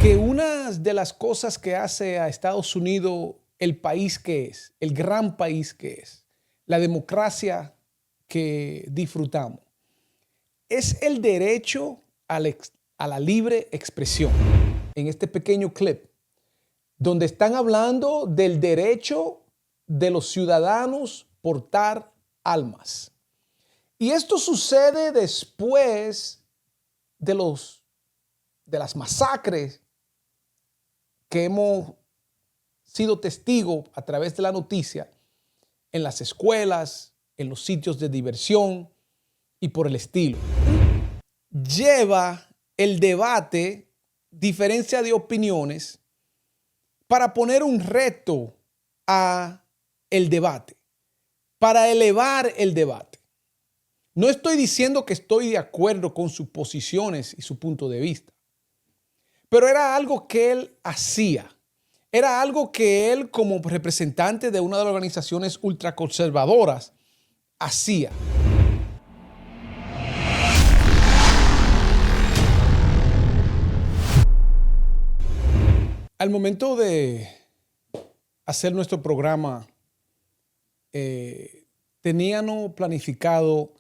que una de las cosas que hace a Estados Unidos el país que es, el gran país que es, la democracia que disfrutamos, es el derecho a la libre expresión. En este pequeño clip, donde están hablando del derecho de los ciudadanos portar armas. Y esto sucede después de las masacres que hemos sido testigos a través de la noticia en las escuelas, en los sitios de diversión y por el estilo. Lleva el debate, diferencia de opiniones, para poner un reto a el debate, para elevar el debate. No estoy diciendo que estoy de acuerdo con sus posiciones y su punto de vista, pero era algo que él hacía. Era algo que él, como representante de una de las organizaciones ultraconservadoras, hacía. Al momento de hacer nuestro programa, teníamos planificado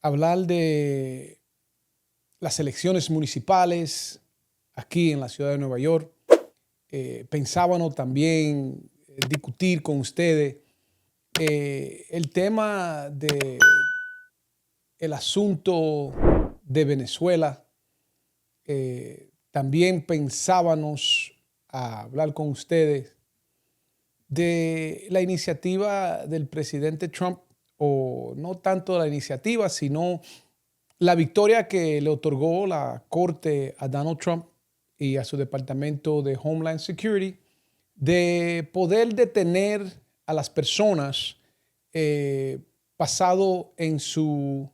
hablar de las elecciones municipales aquí en la ciudad de Nueva York. Pensábamos también discutir con ustedes el tema del asunto de Venezuela. También pensábamos a hablar con ustedes de la iniciativa del presidente Trump, o no tanto la iniciativa, sino la victoria que le otorgó la Corte a Donald Trump y a su Departamento de Homeland Security de poder detener a las personas basado en su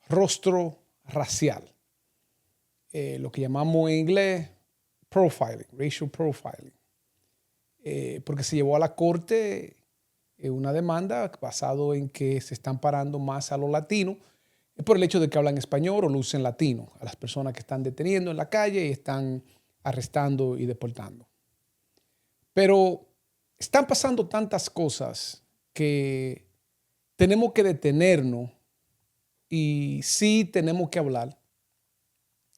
rostro racial. Lo que llamamos en inglés profiling, racial profiling. Porque se llevó a la corte una demanda basado en que se están parando más a los latinos por el hecho de que hablan español o lucen latino, a las personas que están deteniendo en la calle y están arrestando y deportando. Pero están pasando tantas cosas que tenemos que detenernos y sí tenemos que hablar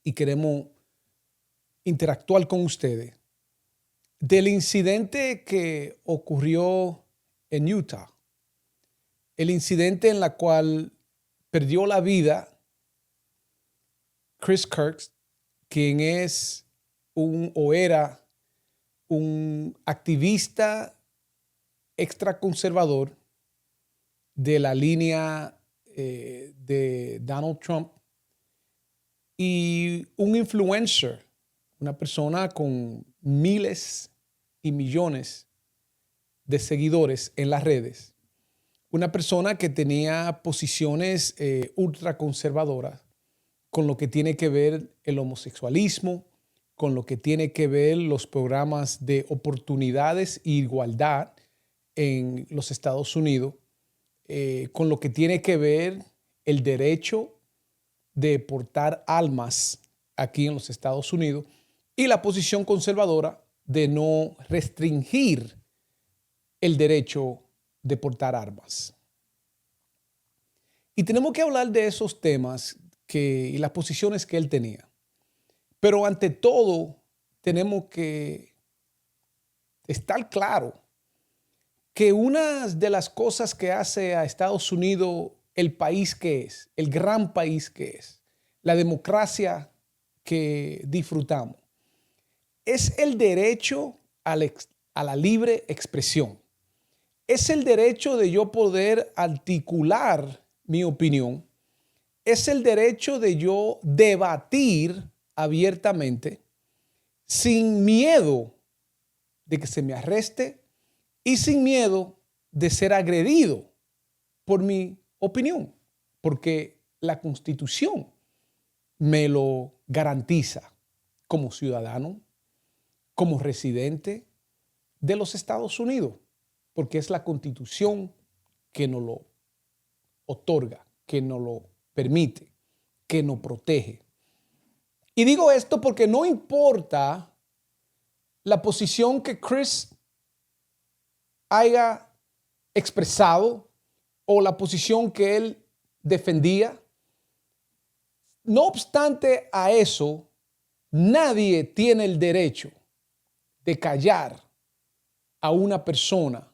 y queremos interactuar con ustedes del incidente que ocurrió en Utah. El incidente en el cual perdió la vida Chris Kirk, quien es era un activista extraconservador de la línea de Donald Trump y un influencer, una persona con miles y millones de seguidores en las redes, una persona que tenía posiciones ultraconservadoras con lo que tiene que ver el homosexualismo, con lo que tiene que ver los programas de oportunidades e igualdad en los Estados Unidos, con lo que tiene que ver el derecho de portar armas aquí en los Estados Unidos y la posición conservadora de no restringir el derecho de portar armas. Y tenemos que hablar de esos temas y las posiciones que él tenía. Pero ante todo, tenemos que estar claro que una de las cosas que hace a Estados Unidos el país que es, el gran país que es, la democracia que disfrutamos, es el derecho a la libre expresión. Es el derecho de yo poder articular mi opinión. Es el derecho de yo debatir abiertamente sin miedo de que se me arreste y sin miedo de ser agredido por mi opinión, porque la Constitución me lo garantiza como ciudadano, como residente de los Estados Unidos, porque es la Constitución que nos lo otorga, que nos lo permite, que nos protege. Y digo esto porque no importa la posición que Chris haya expresado o la posición que él defendía. No obstante a eso, nadie tiene el derecho de callar a una persona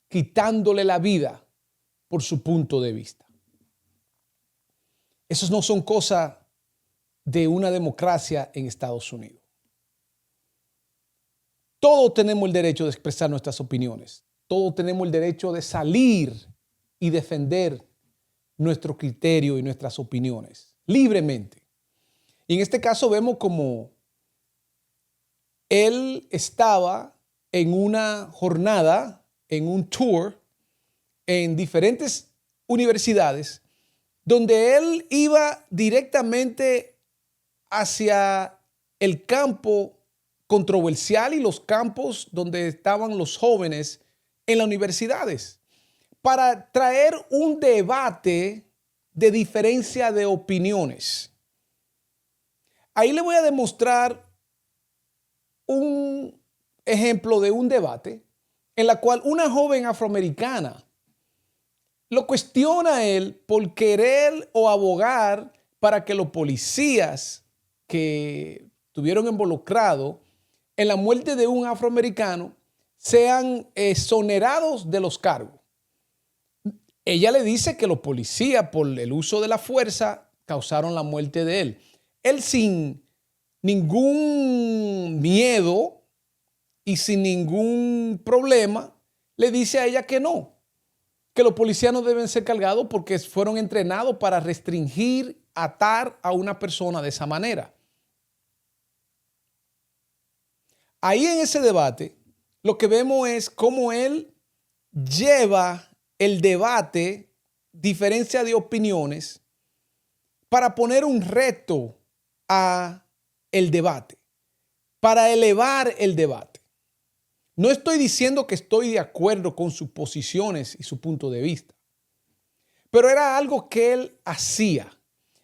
quitándole la vida por su punto de vista. Esas no son cosas de una democracia en Estados Unidos. Todos tenemos el derecho de expresar nuestras opiniones. Todos tenemos el derecho de salir y defender nuestro criterio y nuestras opiniones libremente. Y en este caso vemos como él estaba en una jornada, en un tour, en diferentes universidades, donde él iba directamente hacia el campo controversial y los campos donde estaban los jóvenes en las universidades, para traer un debate de diferencia de opiniones. Ahí le voy a demostrar un ejemplo de un debate en la cual una joven afroamericana lo cuestiona a él por querer o abogar para que los policías que estuvieron involucrados en la muerte de un afroamericano sean exonerados de los cargos. Ella le dice que los policías, por el uso de la fuerza, causaron la muerte de él. Él, sin ningún miedo y sin ningún problema, le dice a ella que no, que los policías no deben ser cargados porque fueron entrenados para restringir, atar a una persona de esa manera. Ahí en ese debate, lo que vemos es cómo él lleva el debate, diferencia de opiniones, para poner un reto a el debate, para elevar el debate. No estoy diciendo que estoy de acuerdo con sus posiciones y su punto de vista, pero era algo que él hacía.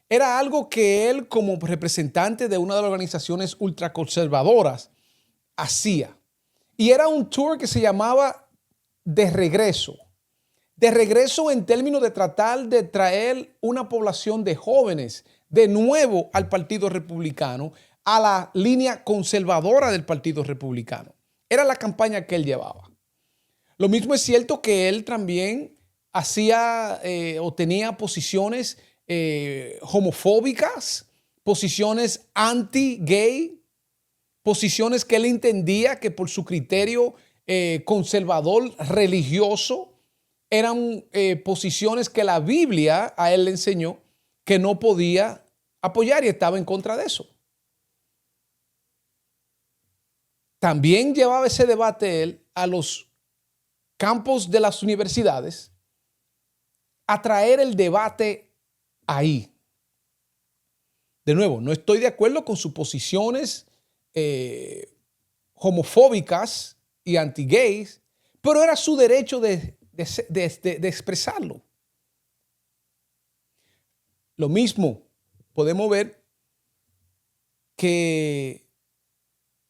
Era algo que él, como representante de una de las organizaciones ultraconservadoras, hacía. Y era un tour que se llamaba De Regreso. De regreso en términos de tratar de traer una población de jóvenes de nuevo al Partido Republicano, a la línea conservadora del Partido Republicano. Era la campaña que él llevaba. Lo mismo es cierto que él también hacía o tenía posiciones homofóbicas, posiciones anti-gay, posiciones que él entendía que por su criterio conservador religioso eran posiciones que la Biblia a él le enseñó que no podía apoyar y estaba en contra de eso. También llevaba ese debate él a los campos de las universidades a traer el debate ahí. De nuevo, no estoy de acuerdo con sus posiciones homofóbicas y anti-gays, pero era su derecho de expresarlo. Lo mismo podemos ver que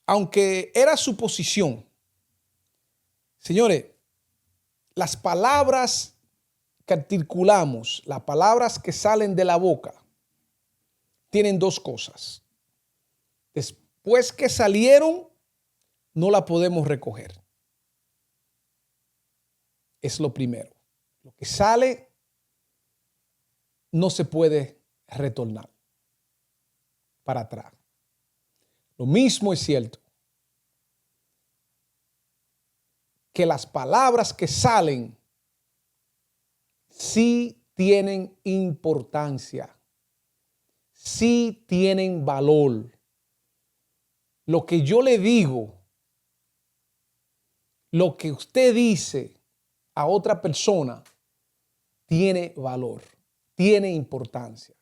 aunque era su posición, señores, las palabras que articulamos, las palabras que salen de la boca, tienen dos cosas. Después que salieron, no la podemos recoger. Es lo primero. Lo que sale no se puede retornar para atrás. Lo mismo es cierto que las palabras que salen sí tienen importancia, sí tienen valor. Lo que yo le digo, lo que usted dice a otra persona, tiene valor, tiene importancia.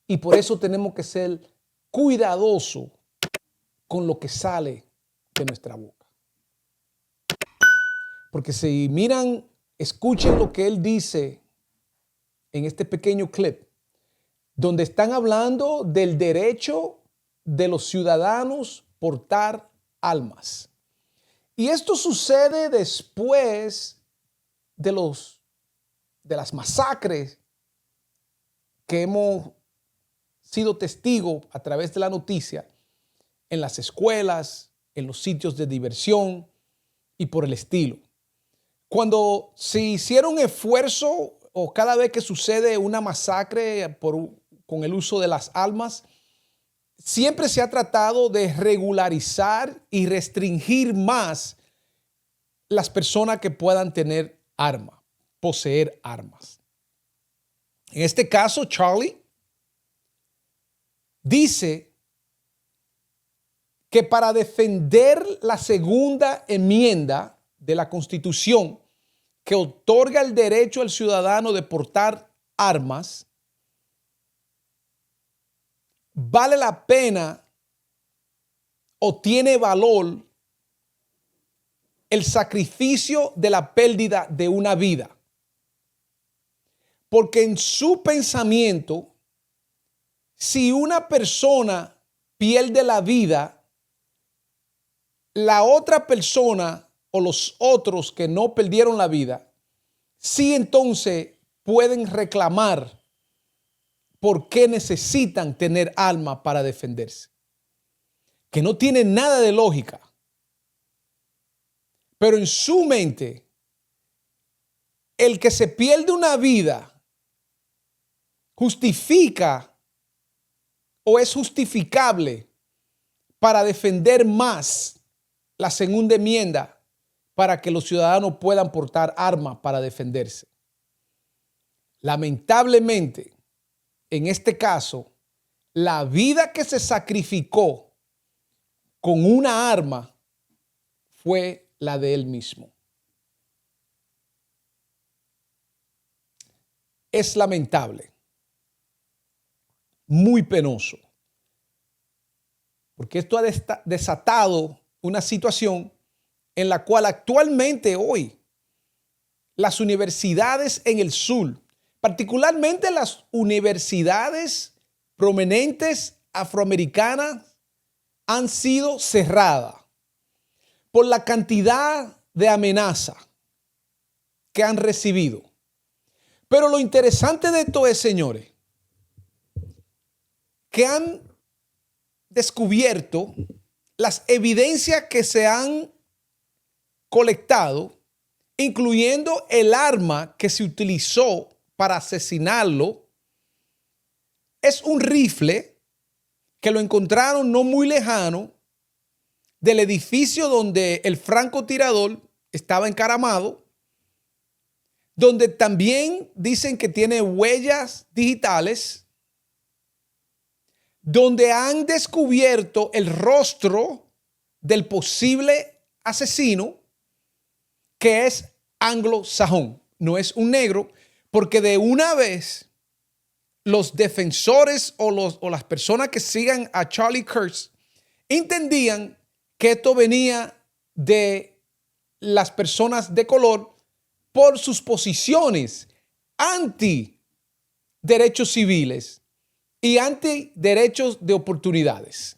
Y por eso tenemos que ser cuidadosos con lo que sale de nuestra boca. Porque si miran, escuchen lo que él dice en este pequeño clip, donde están hablando del derecho de los ciudadanos portar armas. Y esto sucede después de las masacres que hemos sido testigos a través de la noticia en las escuelas, en los sitios de diversión y por el estilo. Cuando se hicieron esfuerzo o cada vez que sucede una masacre con el uso de las armas, siempre se ha tratado de regularizar y restringir más las personas que puedan tener armas, poseer armas. En este caso, Charlie dice que para defender la segunda enmienda de la Constitución que otorga el derecho al ciudadano de portar armas, vale la pena o tiene valor el sacrificio de la pérdida de una vida. Porque en su pensamiento, si una persona pierde la vida, la otra persona o los otros que no perdieron la vida, sí entonces pueden reclamar por qué necesitan tener armas para defenderse. Que no tiene nada de lógica. Pero en su mente, el que se pierde una vida justifica o es justificable para defender más la segunda enmienda para que los ciudadanos puedan portar armas para defenderse. Lamentablemente, en este caso, la vida que se sacrificó con una arma fue la de él mismo. Es lamentable, muy penoso, porque esto ha desatado una situación en la cual actualmente hoy las universidades en el sur, particularmente las universidades prominentes afroamericanas, han sido cerradas por la cantidad de amenaza que han recibido. Pero lo interesante de esto es, señores, que han descubierto las evidencias que se han colectado, incluyendo el arma que se utilizó para asesinarlo. Es un rifle que lo encontraron no muy lejano del edificio donde el francotirador estaba encaramado, donde también dicen que tiene huellas digitales, donde han descubierto el rostro del posible asesino, que es anglosajón, no es un negro, porque de una vez los defensores o las personas que sigan a Charlie Kirk entendían que esto venía de las personas de color por sus posiciones anti derechos civiles y anti derechos de oportunidades.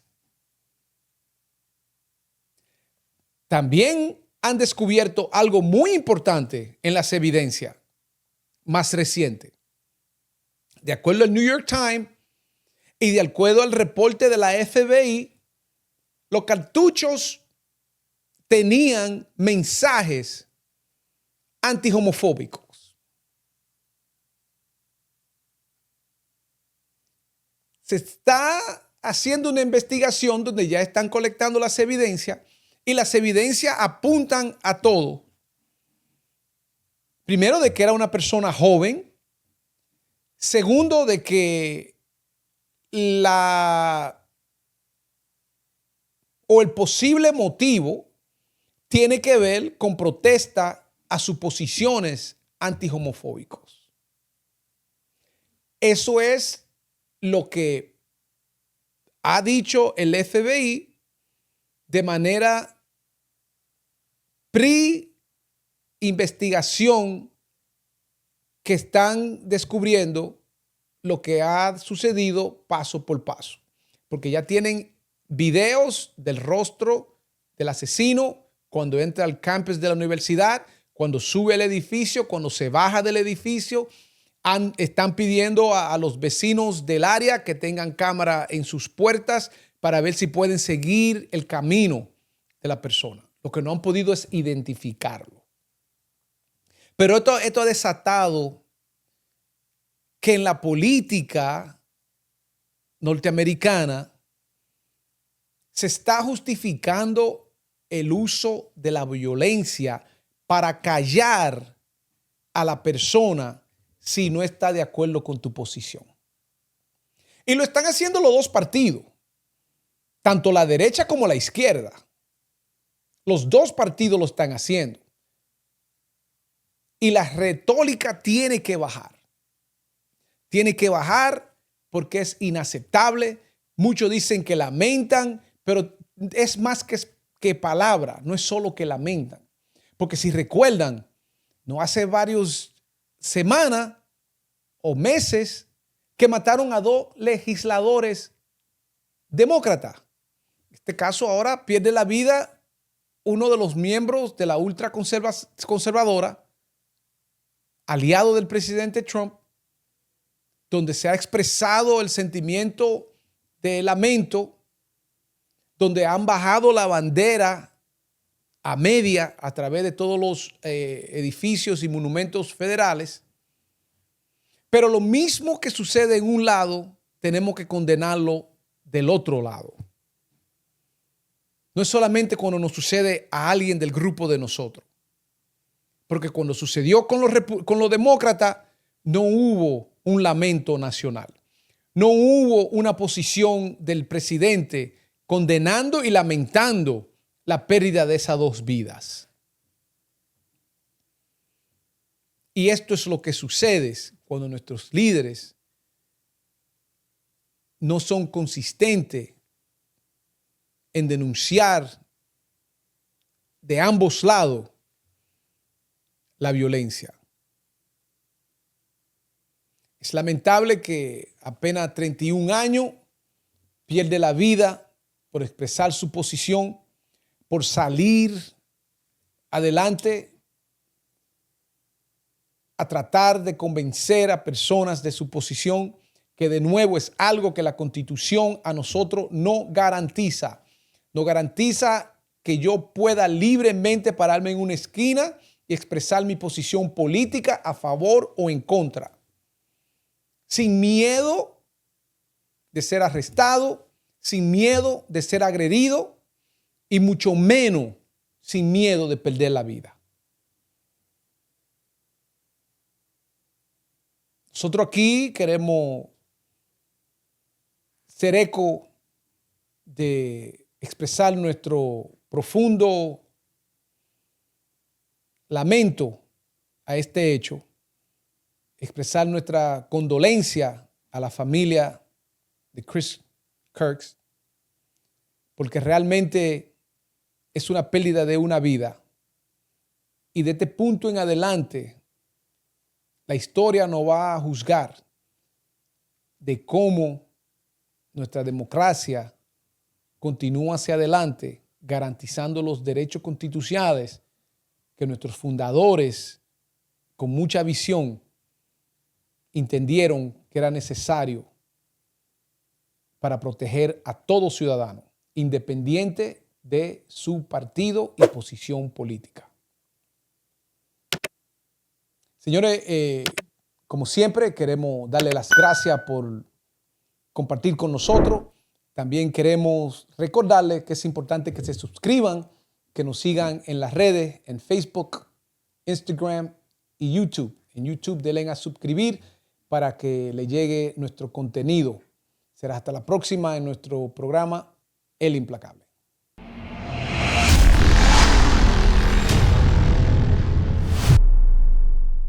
También han descubierto algo muy importante en las evidencias más recientes. De acuerdo al New York Times y de acuerdo al reporte de la FBI, los cartuchos tenían mensajes antihomofóbicos. Se está haciendo una investigación donde ya están colectando las evidencias y las evidencias apuntan a todo. Primero, de que era una persona joven. Segundo, de que el posible motivo tiene que ver con protesta a suposiciones antihomofóbicos. Eso es lo que ha dicho el FBI de manera pre-investigación, que están descubriendo lo que ha sucedido paso por paso, porque ya tienen videos del rostro del asesino cuando entra al campus de la universidad, cuando sube al edificio, cuando se baja del edificio. Están pidiendo a los vecinos del área que tengan cámara en sus puertas para ver si pueden seguir el camino de la persona. Lo que no han podido es identificarlo. Pero esto ha desatado que en la política norteamericana se está justificando el uso de la violencia para callar a la persona si no está de acuerdo con tu posición. Y lo están haciendo los dos partidos, tanto la derecha como la izquierda. Los dos partidos lo están haciendo. Y la retórica tiene que bajar. Tiene que bajar porque es inaceptable. Muchos dicen que lamentan, pero es más que palabra, no es solo que lamentan. Porque si recuerdan, no hace varias semanas o meses que mataron a 2 legisladores demócratas. En este caso ahora pierde la vida uno de los miembros de la ultraconservadora, aliado del presidente Trump, donde se ha expresado el sentimiento de lamento, donde han bajado la bandera a media a través de todos los edificios y monumentos federales. Pero lo mismo que sucede en un lado, tenemos que condenarlo del otro lado. No es solamente cuando nos sucede a alguien del grupo de nosotros. Porque cuando sucedió con los demócratas, no hubo un lamento nacional. No hubo una posición del presidente condenando y lamentando la pérdida de esas 2 vidas. Y esto es lo que sucede cuando nuestros líderes no son consistentes en denunciar de ambos lados la violencia. Es lamentable que apenas 31 años pierde la vida por expresar su posición, por salir adelante a tratar de convencer a personas de su posición, que de nuevo es algo que la Constitución a nosotros no garantiza. No garantiza que yo pueda libremente pararme en una esquina y expresar mi posición política a favor o en contra, sin miedo de ser arrestado, sin miedo de ser agredido y mucho menos sin miedo de perder la vida. Nosotros aquí queremos ser eco de expresar nuestro profundo lamento a este hecho, expresar nuestra condolencia a la familia de Chris Kirk, porque realmente es una pérdida de una vida. Y de este punto en adelante, la historia nos va a juzgar de cómo nuestra democracia continúa hacia adelante, garantizando los derechos constitucionales que nuestros fundadores, con mucha visión, entendieron que era necesario para proteger a todo ciudadano, independiente de su partido y posición política. Señores, como siempre, queremos darle las gracias por compartir con nosotros. También queremos recordarles que es importante que se suscriban, que nos sigan en las redes, en Facebook, Instagram y YouTube. En YouTube denle a suscribir para que le llegue nuestro contenido. Será hasta la próxima en nuestro programa El Implacable.